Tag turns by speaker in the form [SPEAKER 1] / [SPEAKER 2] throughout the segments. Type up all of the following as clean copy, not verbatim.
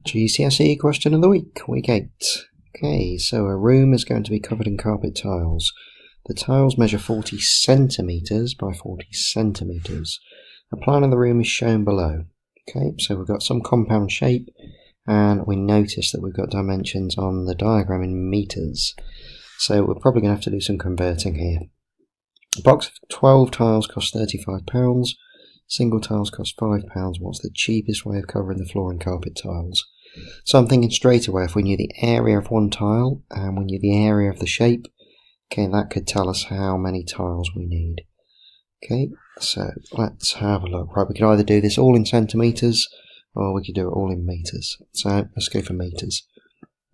[SPEAKER 1] GCSE question of the week, week 8. Okay, so a room is going to be covered in carpet tiles. The tiles measure 40 centimetres by 40 centimetres. A plan of the room is shown below. Okay, so we've got some compound shape, and we notice that we've got dimensions on the diagram in metres. So we're probably going to have to do some converting here. A box of 12 tiles costs £35. Single tiles cost £5. What's the cheapest way of covering the floor in carpet tiles? So I'm thinking straight away, if we knew the area of one tile and we knew the area of the shape, okay, that could tell us how many tiles we need. Okay, so let's have a look. Right, we could either do this all in centimetres or we could do it all in metres. So let's go for metres.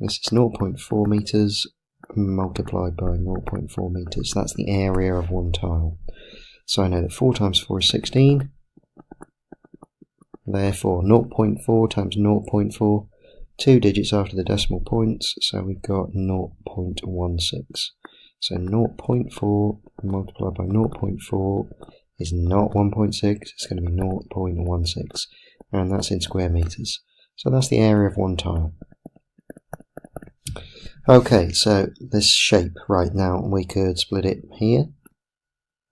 [SPEAKER 1] This is 0.4 metres multiplied by 0.4 metres. That's the area of one tile. So I know that 4 times 4 is 16. Therefore 0.4 times 0.4, 2 digits after the decimal points, so we've got 0.16. So 0.4 multiplied by 0.4 is not 1.6, it's going to be 0.16, and that's in square metres. So that's the area of one tile. Okay, so this shape right now, we could split it here,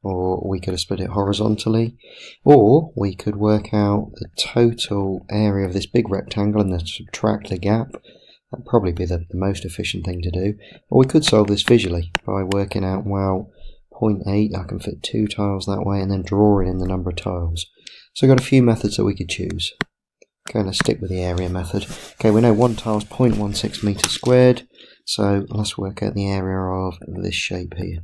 [SPEAKER 1] or we could have split it horizontally, or we could work out the total area of this big rectangle and then subtract the gap. That'd probably be the most efficient thing to do. Or we could solve this visually by working out, well, 0.8, I can fit 2 tiles that way, and then drawing in the number of tiles. So we've got a few methods that we could choose. Okay, let's stick with the area method. Okay, we know one tile is 0.16 metres squared, so let's work out the area of this shape here.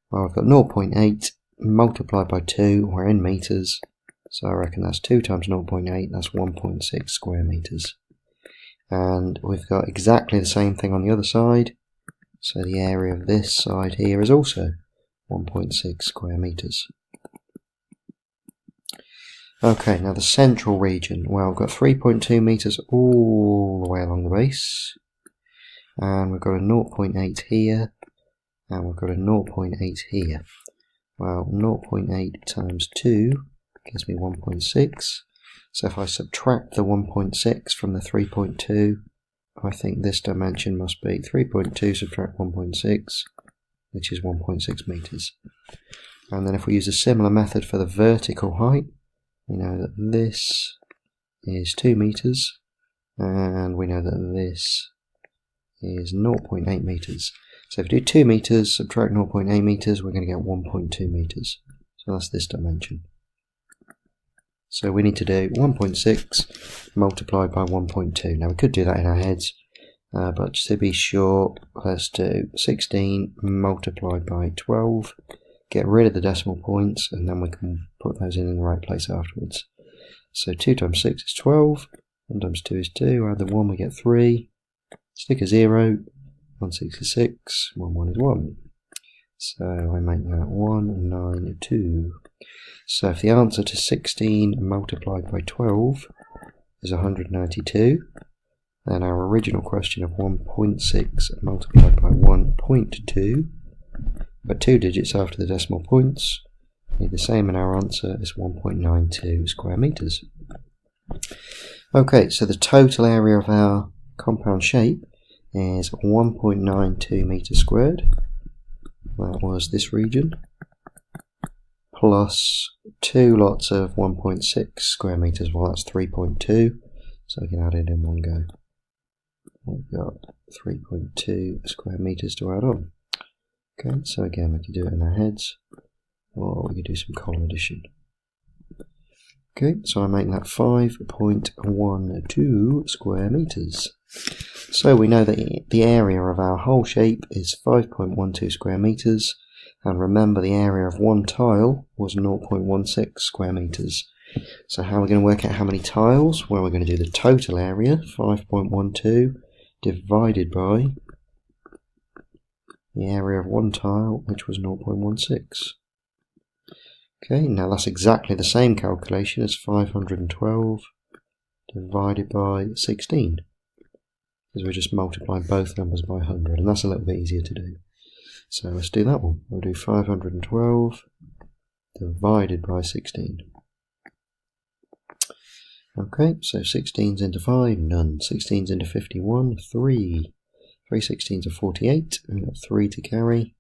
[SPEAKER 1] Well, I've got 0.8 multiplied by 2, we're in metres, so I reckon that's 2 times 0.8, that's 1.6 square metres. And we've got exactly the same thing on the other side, so the area of this side here is also 1.6 square metres. Okay, now the central region, well, we've got 3.2 metres all the way along the base, and we've got a 0.8 here, and we've got a 0.8 here. Well, 0.8 times 2 gives me 1.6. So if I subtract the 1.6 from the 3.2, I think this dimension must be 3.2 subtract 1.6, which is 1.6 metres. And then if we use a similar method for the vertical height, we know that this is 2 metres, and we know that this is 0.8 metres. So if we do 2 metres, subtract 0.8 metres, we're going to get 1.2 metres. So that's this dimension. So we need to do 1.6 multiplied by 1.2. Now we could do that in our heads, but to be sure, let's do 16 multiplied by 12, get rid of the decimal points, and then we can put those in the right place afterwards. So 2 times 6 is 12, 1 times 2 is 2, add the 1 we get 3, stick a 0, 166, 1 1 is 1. So I make that 192. So if the answer to 16 multiplied by 12 is 192, then our original question of 1.6 multiplied by 1.2, but 2 digits after the decimal points, need the same, and our answer is 1.92 square metres. Okay, so the total area of our compound shape is 1.92 metres squared. That was this region, plus 2 lots of 1.6 square metres, well that's 3.2, so we can add it in one go. We've got 3.2 square metres to add on. Okay, so again we could do it in our heads, or we could do some column addition. Okay, so I make that 5.12 square metres. So we know that the area of our whole shape is 5.12 square metres, and remember the area of one tile was 0.16 square metres. So how are we going to work out how many tiles? Well, we're going to do the total area, 5.12, divided by the area of one tile, which was 0.16. Okay, now that's exactly the same calculation as 512 divided by 16. Because we're just multiplying both numbers by 100, and that's a little bit easier to do. So let's do that one. We'll do 512 divided by 16. Okay, so 16s into 5, none. 16s into 51, 3. 3 16s are 48, we've got 3 to carry.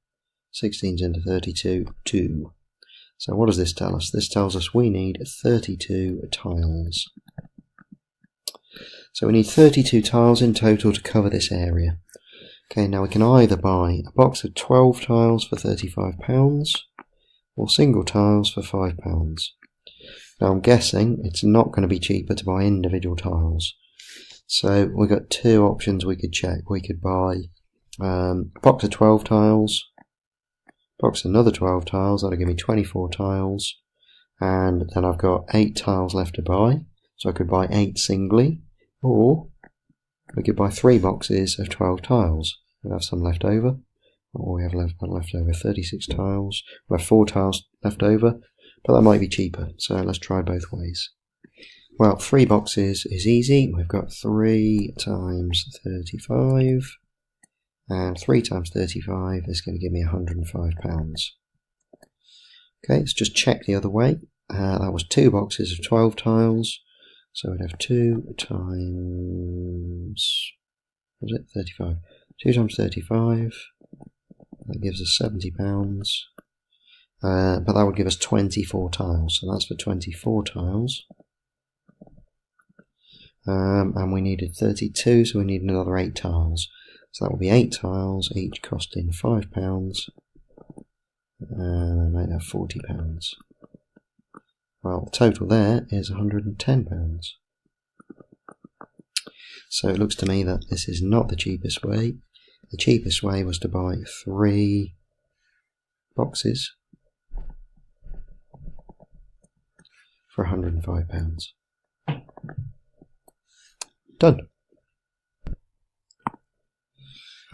[SPEAKER 1] 16s into 32, 2. So what does this tell us? This tells us we need 32 tiles. So we need 32 tiles in total to cover this area. Okay, now we can either buy a box of 12 tiles for £35 or single tiles for £5. Now I'm guessing it's not going to be cheaper to buy individual tiles. So we've got two options we could check. We could buy a box of 12 tiles, box another 12 tiles, that'll give me 24 tiles, and then I've got 8 tiles left to buy, so I could buy 8 singly, or we could buy 3 boxes of 12 tiles. We'll have some left over, or we have left over 36 tiles, we have 4 tiles left over, but that might be cheaper, so let's try both ways. Well, 3 boxes is easy. We've got 3 times 35, and 3 times 35 is going to give me £105. Okay, let's just check the other way. That was 2 boxes of 12 tiles, so we'd have 2 times, what was it, 35? 2 times 35, that gives us £70, but that would give us 24 tiles, so that's for 24 tiles. And we needed 32, so we need another 8 tiles. So that will be 8 tiles, each costing £5, and I might have £40. Well, the total there is £110. So it looks to me that this is not the cheapest way. The cheapest way was to buy 3 boxes for £105. Done.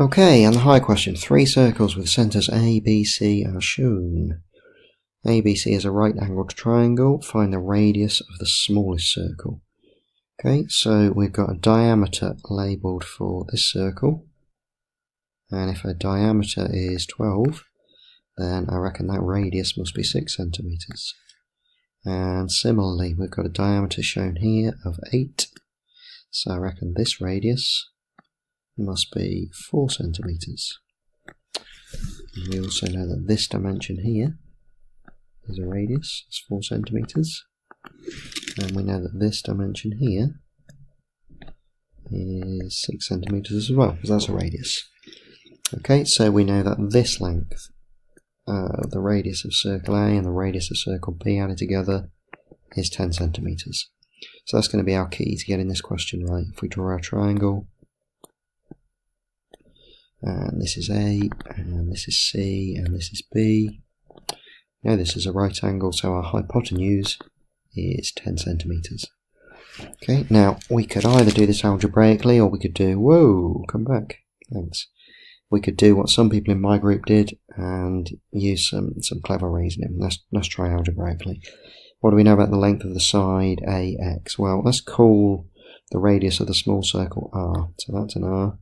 [SPEAKER 1] Okay, and the high question. 3 circles with centres A, B, C are shown. A, B, C is a right angled triangle. Find the radius of the smallest circle. Okay, so we've got a diameter labelled for this circle. And if a diameter is 12, then I reckon that radius must be 6 centimetres. And similarly, we've got a diameter shown here of 8. So I reckon this radius must be 4 centimetres. And we also know that this dimension here is a radius, it's 4 centimetres. And we know that this dimension here is 6 centimetres as well, because that's a radius. Okay, so we know that this length, the radius of circle A and the radius of circle B added together, is 10 centimetres. So that's going to be our key to getting this question right. If we draw our triangle, and this is A, and this is C, and this is B. Now this is a right angle, so our hypotenuse is 10 centimetres. Okay, now we could either do this algebraically, or we could do, whoa, come back, thanks. We could do what some people in my group did, and use some clever reasoning. Let's try algebraically. What do we know about the length of the side AX? Well, let's call the radius of the small circle R. So that's an R,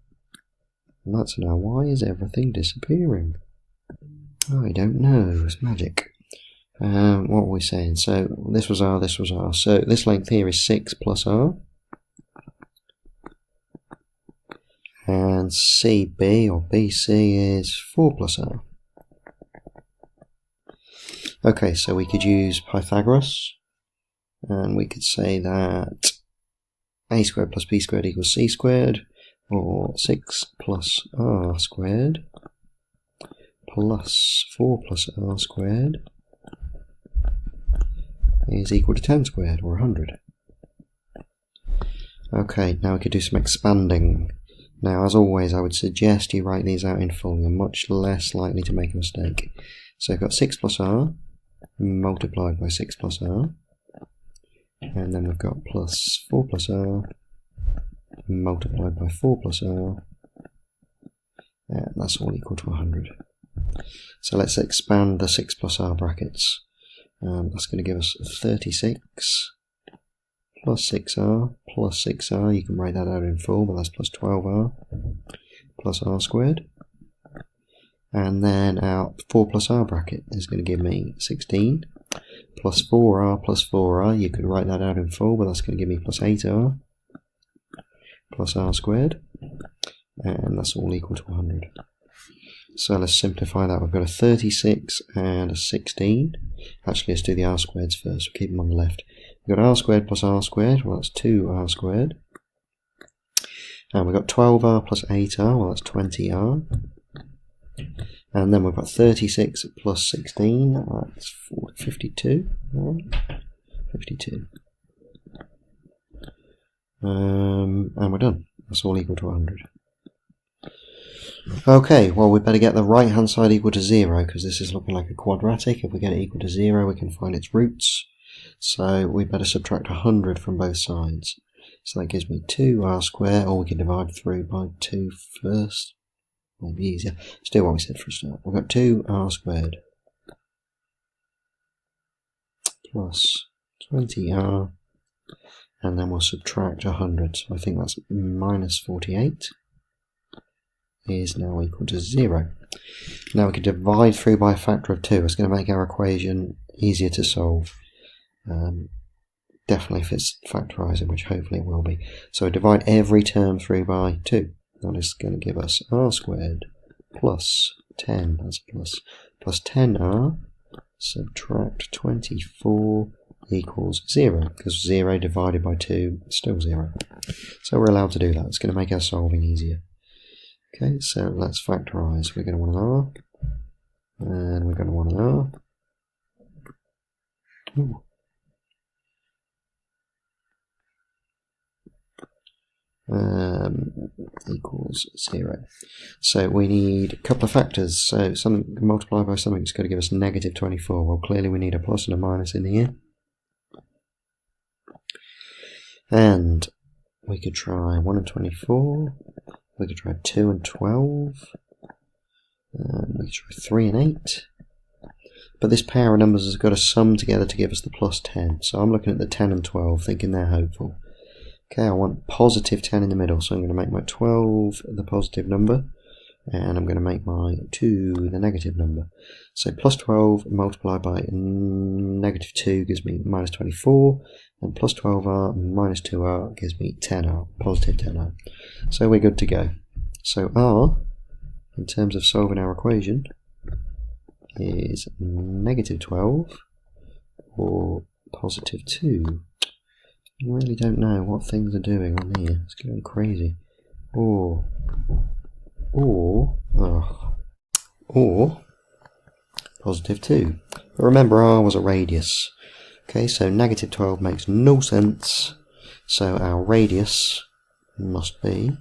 [SPEAKER 1] and that's an R. Why is everything disappearing? I don't know, it's magic. What were we saying? So this was R, this was R. So this length here is 6 plus R. And CB or BC is 4 plus R. Okay, so we could use Pythagoras, and we could say that A squared plus B squared equals C squared, or 6 plus R squared plus 4 plus R squared is equal to 10 squared, or 100. Okay, now we could do some expanding. Now, as always, I would suggest you write these out in full. You're much less likely to make a mistake. So I've got 6 plus R multiplied by 6 plus R, and then we've got plus 4 plus R multiplied by 4 plus R, and that's all equal to 100. So let's expand the 6 plus R brackets. That's going to give us 36 plus 6R plus 6R. You can write that out in full, but that's plus 12R plus R squared. And then our 4 plus R bracket is going to give me 16 plus 4r plus 4r. You could write that out in full, but that's going to give me plus 8r plus r squared, and that's all equal to 100. So let's simplify that. We've got a 36 and a 16. Actually, let's do the r squareds first. We'll keep them on the left. We've got r squared plus r squared. Well, that's 2r squared. And we've got 12r plus 8r. Well, that's 20r. And then we've got 36 plus 16. That's 52. 52. And we're done. That's all equal to 100. Okay, well, we better get the right hand side equal to 0, because this is looking like a quadratic. If we get it equal to 0, we can find its roots. So we better subtract 100 from both sides. So that gives me 2r squared, or we can divide through by 2 first. It'll be easier. Let's do what we said for a start. We've got 2r squared plus 20r, and then we'll subtract 100. So I think that's minus 48. Is now equal to 0. Now we can divide through by a factor of 2. It's going to make our equation easier to solve. Definitely if it's factorising, which hopefully it will be. So divide every term through by 2. That is going to give us r squared plus 10, that's plus 10r, subtract 24 equals 0, because 0 divided by 2 is still 0. So we're allowed to do that. It's going to make our solving easier. Okay, so let's factorise. We're going to want an r, and we're going to want an r. Ooh. Equals 0. So we need a couple of factors. So something multiplied by something is going to give us negative 24. Well, clearly we need a plus and a minus in here. And we could try 1 and 24. We could try 2 and 12. We could try 3 and 8. But this pair of numbers has got to sum together to give us the plus 10. So I'm looking at the 10 and 12, thinking they're hopeful. Okay, I want positive 10 in the middle, so I'm going to make my 12 the positive number, and I'm going to make my 2 the negative number. So plus 12 multiplied by negative 2 gives me minus 24, and plus 12r minus 2r gives me 10r, positive 10r. So we're good to go. So r, in terms of solving our equation, is negative 12 or positive 2. I really don't know what things are doing on here. It's going crazy. Or positive 2. But remember, r was a radius. Okay, so negative 12 makes no sense. So our radius must be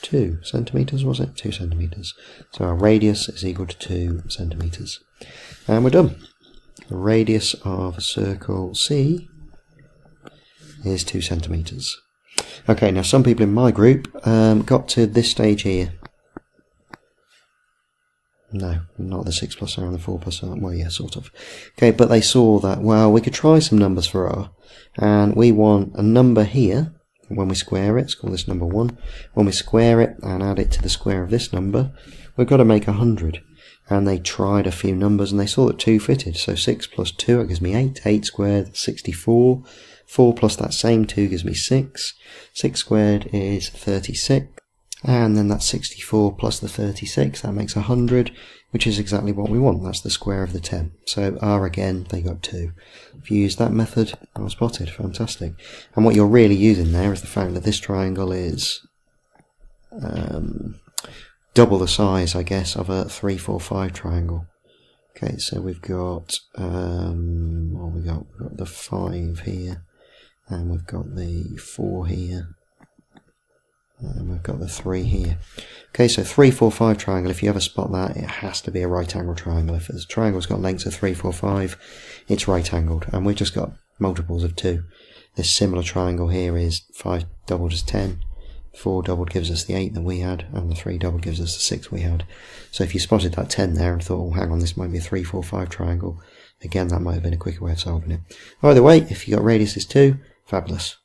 [SPEAKER 1] 2 centimetres, was it? 2 centimetres. So our radius is equal to 2 centimetres. And we're done. The radius of a circle C is 2 centimetres. Okay, now some people in my group got to this stage here. No, not the 6 plus r and the 4 plus r. Well, yeah, sort of. Okay, but they saw that, well, we could try some numbers for r, and we want a number here. When we square it, let's call this number 1. When we square it and add it to the square of this number, we've got to make 100. And they tried a few numbers and they saw that 2 fitted. So 6 plus 2, it gives me 8. 8 squared, 64. 4 plus that same 2 gives me 6. 6 squared is 36. And then that's 64 plus the 36, that makes 100, which is exactly what we want. That's the square of the 10. So r again, they got 2. If you use that method, I was spotted. Fantastic. And what you're really using there is the fact that this triangle is double the size, I guess, of a 3, 4, 5 triangle. Okay, so we've got we've got the 5 here, and we've got the 4 here, and we've got the 3 here. Okay, so 3, 4, 5 triangle, if you ever spot that, it has to be a right angle triangle. If a triangle's got lengths of 3, 4, 5, it's right angled, and we've just got multiples of 2. This similar triangle here is 5 doubled is 10, 4 doubled gives us the 8 that we had, and the 3 doubled gives us the 6 we had. So if you spotted that 10 there and thought, oh, hang on, this might be a 3, 4, 5 triangle, again, that might have been a quicker way of solving it. Either way, if you got radius is 2, fabulous.